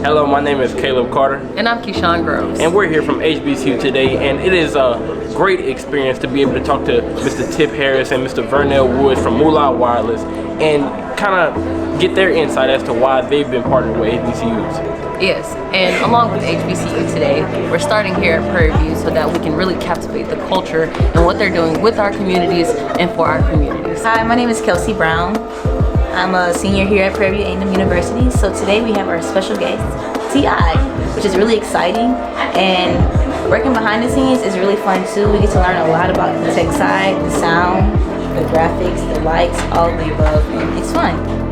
Hello, my name is Caleb Carter. And I'm Keyshawn Groves. And we're here from HBCU Today, and it is a great experience to be able to talk to Mr. Tip Harris and Mr. Vernell Woods from Moolah Wireless and kind of get their insight as to why they've been partnered with HBCUs. Yes, and along with HBCU Today, we're starting here at Prairie View so that we can really captivate the culture and what they're doing with our communities and for our communities. Hi, my name is Kelsey Brown. I'm a senior here at Prairie View A&M University. So today we have our special guest, T.I., which is really exciting. And working behind the scenes is really fun too. We get to learn a lot about the tech side, the sound, the graphics, the lights, all of the above. And it's fun.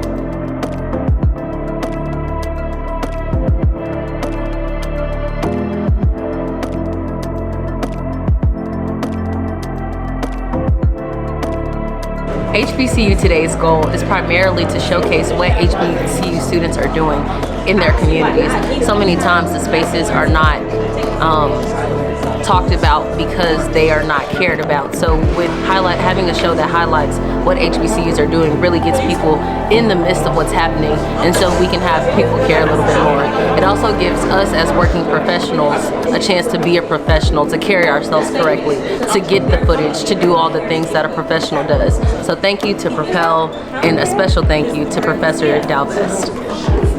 HBCU Today's goal is primarily to showcase what HBCU students are doing in their communities. So many times the spaces are not talked about because they are not cared about. So with having a show that highlights what HBCUs are doing really gets people in the midst of what's happening, and so we can have people care a little bit more. It also gives us as working professionals a chance to be a professional, to carry ourselves correctly, to get the footage, to do all the things that a professional does. So thank you to Propel, and a special thank you to Professor Dalvest.